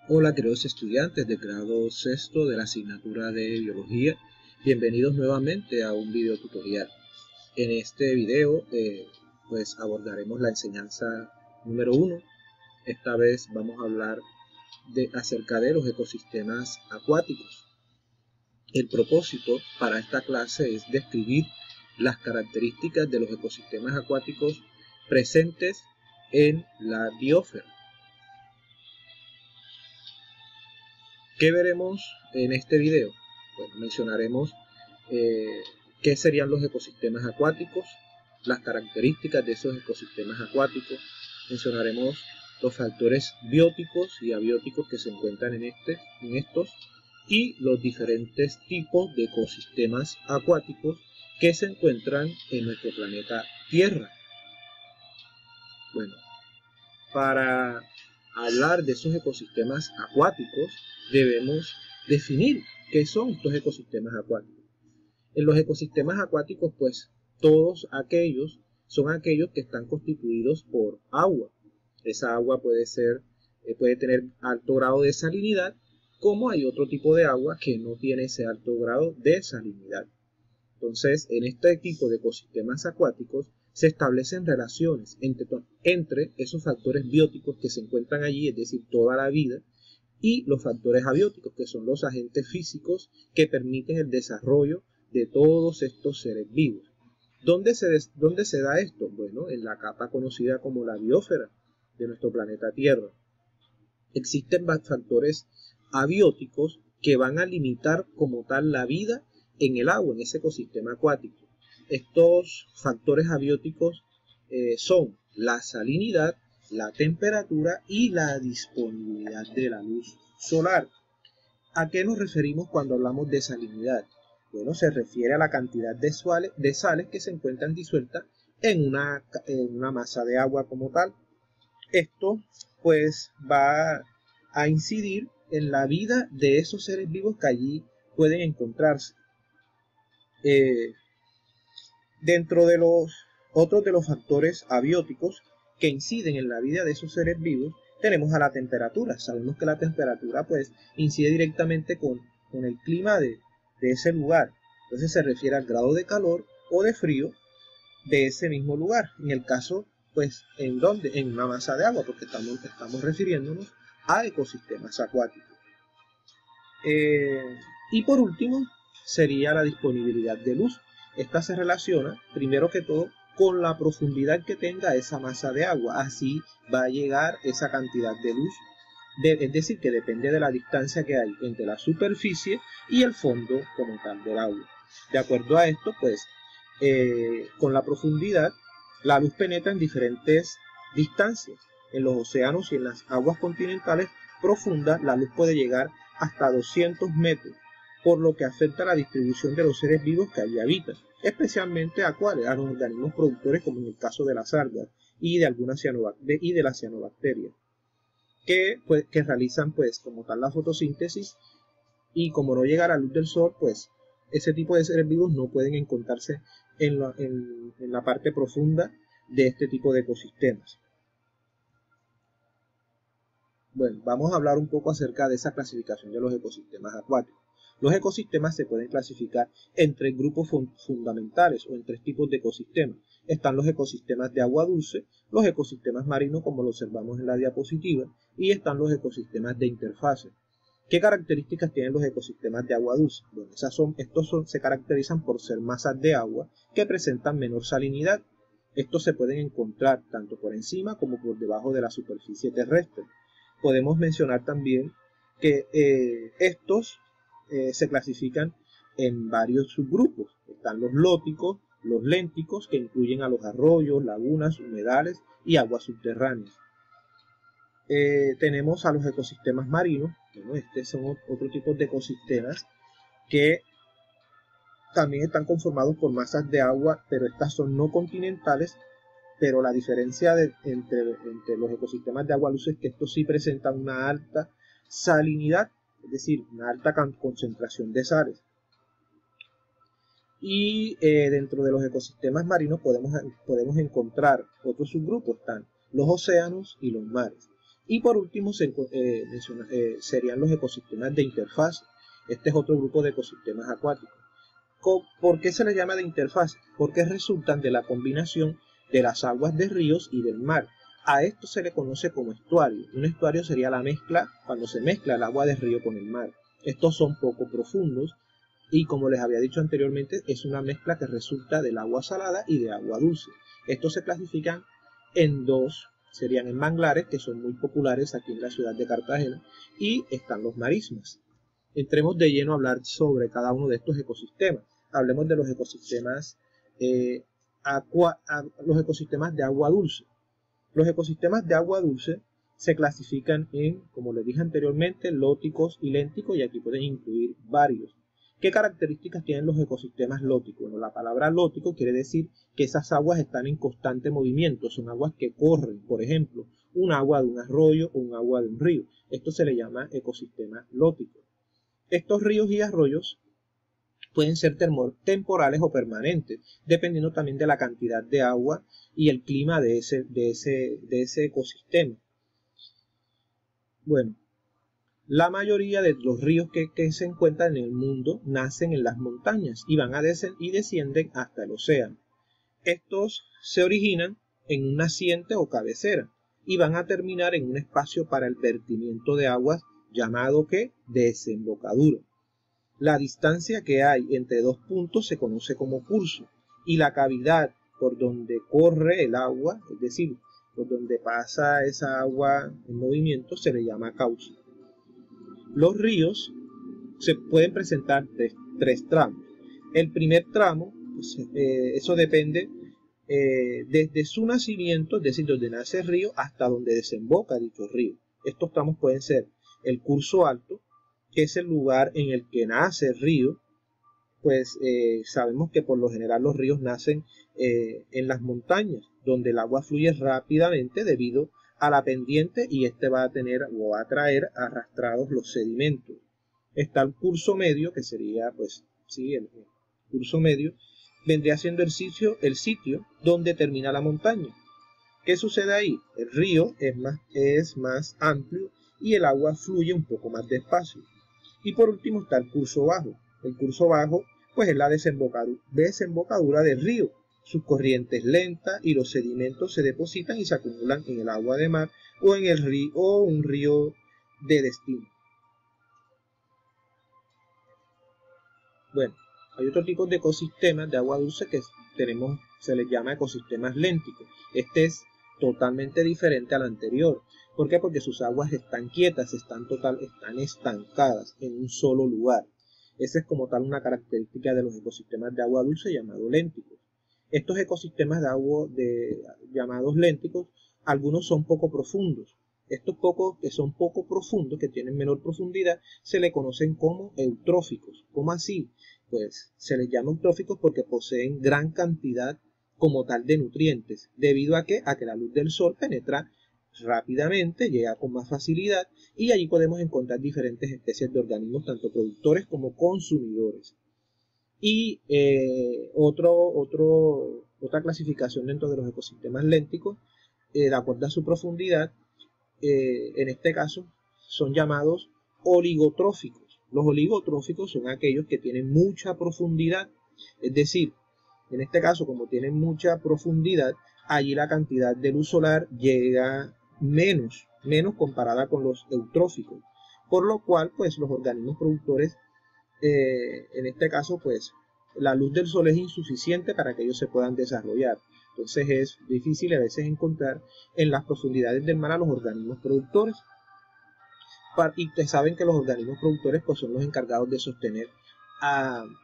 Hola queridos estudiantes del grado sexto de la asignatura de Biología, bienvenidos nuevamente a un video tutorial. En este video pues abordaremos la enseñanza número 1. Esta vez vamos a hablar acerca de los ecosistemas acuáticos. El propósito para esta clase es describir las características de los ecosistemas acuáticos presentes en la biosfera. ¿Qué veremos en este video? Bueno, mencionaremos qué serían los ecosistemas acuáticos, las características de esos ecosistemas acuáticos, mencionaremos los factores bióticos y abióticos que se encuentran en estos y los diferentes tipos de ecosistemas acuáticos que se encuentran en nuestro planeta Tierra. Bueno, para hablar de esos ecosistemas acuáticos, debemos definir qué son estos ecosistemas acuáticos. En los ecosistemas acuáticos, pues, todos aquellos son aquellos que están constituidos por agua. Esa agua puede tener alto grado de salinidad, como hay otro tipo de agua que no tiene ese alto grado de salinidad. Entonces, en este tipo de ecosistemas acuáticos se establecen relaciones entre esos factores bióticos que se encuentran allí, es decir, toda la vida, y los factores abióticos, que son los agentes físicos que permiten el desarrollo de todos estos seres vivos. ¿Dónde se da esto? Bueno, en la capa conocida como la biosfera de nuestro planeta Tierra. Existen factores abióticos que van a limitar como tal la vida en el agua, en ese ecosistema acuático. Estos factores abióticos son la salinidad, la temperatura y la disponibilidad de la luz solar. ¿A qué nos referimos cuando hablamos de salinidad? Bueno, se refiere a la cantidad de sales que se encuentran disueltas en una masa de agua como tal. Esto pues va a incidir en la vida de esos seres vivos que allí pueden encontrarse. Dentro de los otros de los factores abióticos que inciden en la vida de esos seres vivos, tenemos a la temperatura. Sabemos que la temperatura pues incide directamente con el clima de ese lugar. Entonces se refiere al grado de calor o de frío de ese mismo lugar. En el caso, pues, ¿en dónde? En una masa de agua, porque estamos refiriéndonos a ecosistemas acuáticos. Y por último, sería la disponibilidad de luz. Esta se relaciona, primero que todo, con la profundidad que tenga esa masa de agua. Así va a llegar esa cantidad de luz. Es decir, que depende de la distancia que hay entre la superficie y el fondo como tal del agua. De acuerdo a esto, pues, con la profundidad, la luz penetra en diferentes distancias. En los océanos y en las aguas continentales profundas, la luz puede llegar hasta 200 metros, por lo que afecta a la distribución de los seres vivos que allí habitan, especialmente a los organismos productores, como en el caso de las algas y de las cianobacterias, que realizan pues como tal la fotosíntesis, y como no llega la luz del sol, pues ese tipo de seres vivos no pueden encontrarse en la parte profunda de este tipo de ecosistemas. Bueno, vamos a hablar un poco acerca de esa clasificación de los ecosistemas acuáticos. Los ecosistemas se pueden clasificar en tres grupos fundamentales o en tres tipos de ecosistemas. Están los ecosistemas de agua dulce, los ecosistemas marinos, como lo observamos en la diapositiva, y están los ecosistemas de interfase. ¿Qué características tienen los ecosistemas de agua dulce? Bueno, se caracterizan por ser masas de agua que presentan menor salinidad. Estos se pueden encontrar tanto por encima como por debajo de la superficie terrestre. Podemos mencionar también que estos se clasifican en varios subgrupos. Están los lóticos, los lénticos, que incluyen a los arroyos, lagunas, humedales y aguas subterráneas. Tenemos a los ecosistemas marinos. Bueno, estos son otro tipo de ecosistemas que también están conformados por masas de agua, pero estas son no continentales. Pero la diferencia entre los ecosistemas de agua dulce es que estos sí presentan una alta salinidad, es decir, una alta concentración de sales. Y dentro de los ecosistemas marinos podemos encontrar otros subgrupos, están los océanos y los mares. Y por último serían los ecosistemas de interfase. Este es otro grupo de ecosistemas acuáticos. ¿Por qué se les llama de interfase? Porque resultan de la combinación de las aguas de ríos y del mar. A esto se le conoce como estuario. Un estuario sería la mezcla, cuando se mezcla el agua del río con el mar. Estos son poco profundos y, como les había dicho anteriormente, es una mezcla que resulta del agua salada y de agua dulce. Estos se clasifican en dos, serían en manglares, que son muy populares aquí en la ciudad de Cartagena, y están los marismas. Entremos de lleno a hablar sobre cada uno de estos ecosistemas. Hablemos de los ecosistemas, los ecosistemas de agua dulce. Los ecosistemas de agua dulce se clasifican en, como les dije anteriormente, lóticos y lénticos, y aquí pueden incluir varios. ¿Qué características tienen los ecosistemas lóticos? Bueno, la palabra lótico quiere decir que esas aguas están en constante movimiento, son aguas que corren, por ejemplo, un agua de un arroyo o un agua de un río. Esto se le llama ecosistema lótico. Estos ríos y arroyos pueden ser temporales o permanentes, dependiendo también de la cantidad de agua y el clima de ese ecosistema. Bueno, la mayoría de los ríos que se encuentran en el mundo nacen en las montañas y descienden hasta el océano. Estos se originan en un naciente o cabecera y van a terminar en un espacio para el vertimiento de aguas llamado ¿qué? Desembocadura. La distancia que hay entre dos puntos se conoce como curso y la cavidad por donde corre el agua, es decir, por donde pasa esa agua en movimiento, se le llama cauce. Los ríos se pueden presentar tres tramos. El primer tramo, pues, eso depende desde su nacimiento, es decir, donde nace el río hasta donde desemboca dicho río. Estos tramos pueden ser el curso alto, que es el lugar en el que nace el río. Pues sabemos que por lo general los ríos nacen en las montañas, donde el agua fluye rápidamente debido a la pendiente y este va a tener o va a traer arrastrados los sedimentos. Está el curso medio, que sería, pues, sí, el curso medio, vendría siendo el sitio donde termina la montaña. ¿Qué sucede ahí? El río es más amplio y el agua fluye un poco más despacio. Y por último está el curso bajo. El curso bajo, pues, es la desembocadura del río. Sus corrientes lentas y los sedimentos se depositan y se acumulan en el agua de mar o en el río o un río de destino. Bueno, hay otro tipo de ecosistemas de agua dulce que se les llama ecosistemas lénticos. Este es totalmente diferente al anterior. ¿Por qué? Porque sus aguas están quietas, están estancadas en un solo lugar. Esa es como tal una característica de los ecosistemas de agua dulce llamados lénticos. Estos ecosistemas de agua llamados lénticos, algunos son poco profundos. Estos que son poco profundos, que tienen menor profundidad, se le conocen como eutróficos. ¿Cómo así? Pues se les llama eutróficos porque poseen gran cantidad como tal de nutrientes. ¿Debido a qué? A que la luz del sol penetra rápidamente, llega con más facilidad y allí podemos encontrar diferentes especies de organismos, tanto productores como consumidores. Y otra clasificación dentro de los ecosistemas lénticos, de acuerdo a su profundidad, en este caso son llamados oligotróficos. Los oligotróficos son aquellos que tienen mucha profundidad, es decir, en este caso, como tienen mucha profundidad, allí la cantidad de luz solar llega menos comparada con los eutróficos, por lo cual pues los organismos productores, en este caso pues la luz del sol es insuficiente para que ellos se puedan desarrollar. Entonces es difícil a veces encontrar en las profundidades del mar a los organismos productores. Y ustedes saben que los organismos productores pues son los encargados de sostener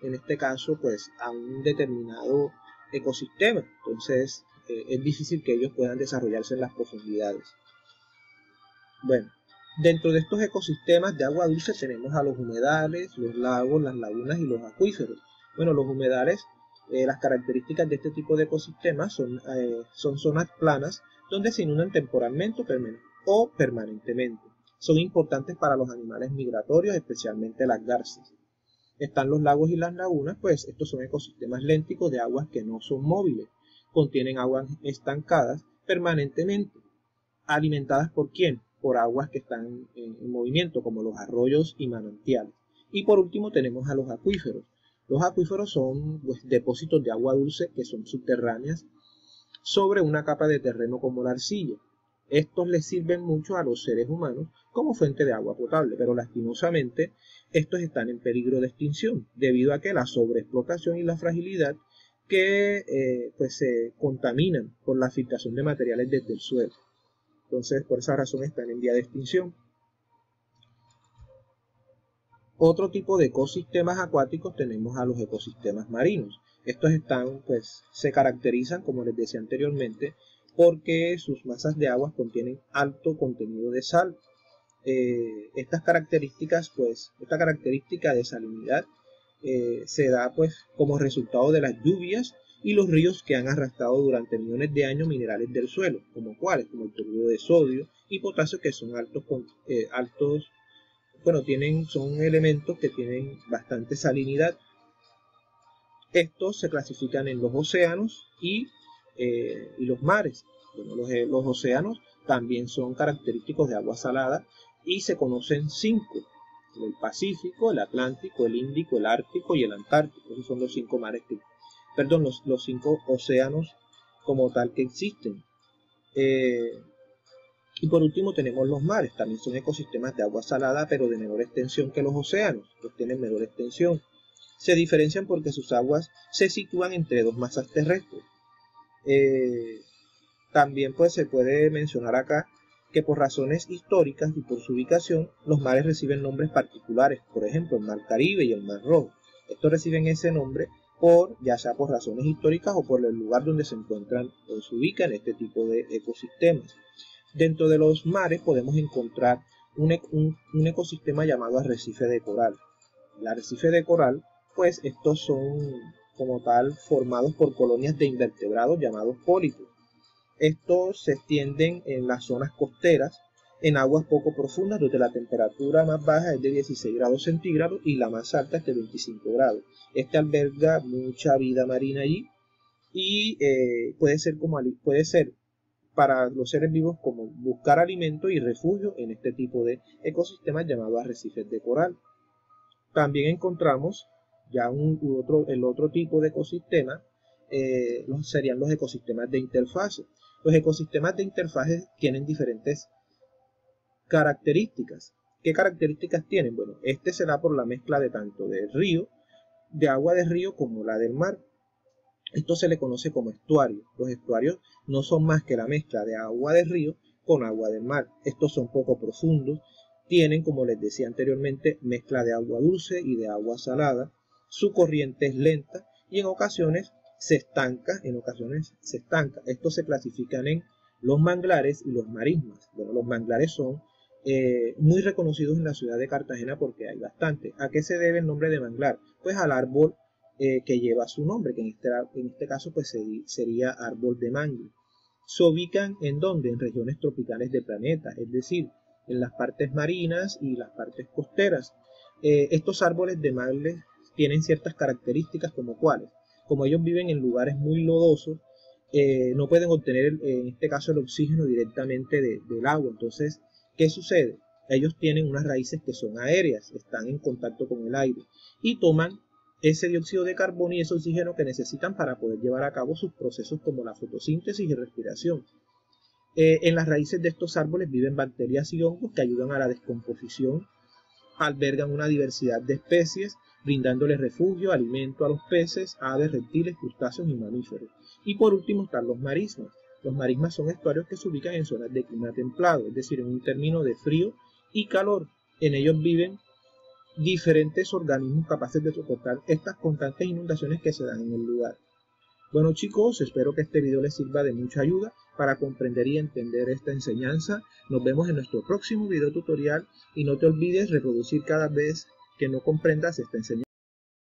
en este caso pues a un determinado ecosistema. Entonces es difícil que ellos puedan desarrollarse en las profundidades. Bueno, dentro de estos ecosistemas de agua dulce tenemos a los humedales, los lagos, las lagunas y los acuíferos. Bueno, los humedales, las características de este tipo de ecosistemas son zonas planas donde se inundan temporalmente o permanentemente. Son importantes para los animales migratorios, especialmente las garzas. Están los lagos y las lagunas, pues estos son ecosistemas lénticos de aguas que no son móviles. Contienen aguas estancadas permanentemente. ¿Alimentadas por quién? por aguas que están en movimiento, como los arroyos y manantiales. Y por último tenemos a los acuíferos. Los acuíferos son pues, depósitos de agua dulce que son subterráneas sobre una capa de terreno como la arcilla. Estos les sirven mucho a los seres humanos como fuente de agua potable, pero lastimosamente estos están en peligro de extinción debido a que la sobreexplotación y la fragilidad que pues se contaminan por la filtración de materiales desde el suelo. Entonces, por esa razón están en vía de extinción. Otro tipo de ecosistemas acuáticos tenemos a los ecosistemas marinos. Estos pues, se caracterizan, como les decía anteriormente, porque sus masas de aguas contienen alto contenido de sal. Esta característica de salinidad se da pues como resultado de las lluvias y los ríos que han arrastrado durante millones de años minerales del suelo, como el cloruro de sodio y potasio, que son son elementos que tienen bastante salinidad. Estos se clasifican en los océanos y los mares. Bueno, los océanos también son característicos de agua salada y se conocen 5: el Pacífico, el Atlántico, el Índico, el Ártico y el Antártico. Esos son los 5 mares los 5 océanos como tal que existen. Y por último tenemos los mares. También son ecosistemas de agua salada, pero de menor extensión que los océanos. Los tienen menor extensión. Se diferencian porque sus aguas se sitúan entre dos masas terrestres. También pues se puede mencionar acá que por razones históricas y por su ubicación, los mares reciben nombres particulares, por ejemplo el Mar Caribe y el Mar Rojo. Estos reciben ese nombre ya sea por razones históricas o por el lugar donde se encuentran o se ubican este tipo de ecosistemas. Dentro de los mares podemos encontrar un ecosistema llamado arrecife de coral. El arrecife de coral, pues estos son como tal formados por colonias de invertebrados llamados pólipos. Estos se extienden en las zonas costeras, en aguas poco profundas, donde la temperatura más baja es de 16 grados centígrados y la más alta es de 25 grados. Este alberga mucha vida marina allí y puede ser para los seres vivos como buscar alimento y refugio en este tipo de ecosistemas llamados arrecifes de coral. También encontramos ya el otro tipo de ecosistema, serían los ecosistemas de interfase. Los ecosistemas de interfase tienen diferentes características. ¿Qué características tienen? Bueno, este se da por la mezcla de tanto de agua de río como la del mar. Esto se le conoce como estuario. Los estuarios no son más que la mezcla de agua de río con agua del mar. Estos son poco profundos, tienen, como les decía anteriormente, mezcla de agua dulce y de agua salada. Su corriente es lenta y en ocasiones se estanca. Estos se clasifican en los manglares y los marismas. Bueno, los manglares son muy reconocidos en la ciudad de Cartagena porque hay bastante. ¿A qué se debe el nombre de manglar? Pues al árbol que lleva su nombre, que en este caso pues sería árbol de mangle. Se ubican ¿en dónde? En regiones tropicales del planeta, es decir, en las partes marinas y las partes costeras. Estos árboles de mangle tienen ciertas características como cuáles. Como ellos viven en lugares muy lodosos, no pueden obtener en este caso el oxígeno directamente del agua. Entonces, ¿qué sucede? Ellos tienen unas raíces que son aéreas, están en contacto con el aire y toman ese dióxido de carbono y ese oxígeno que necesitan para poder llevar a cabo sus procesos como la fotosíntesis y respiración. En las raíces de estos árboles viven bacterias y hongos que ayudan a la descomposición, albergan una diversidad de especies, brindándoles refugio, alimento a los peces, aves, reptiles, crustáceos y mamíferos. Y por último están los marismas. Los marismas son estuarios que se ubican en zonas de clima templado, es decir, en un término de frío y calor. En ellos viven diferentes organismos capaces de soportar estas constantes inundaciones que se dan en el lugar. Bueno chicos, espero que este video les sirva de mucha ayuda para comprender y entender esta enseñanza. Nos vemos en nuestro próximo video tutorial y no te olvides reproducir cada vez que no comprendas esta enseñanza.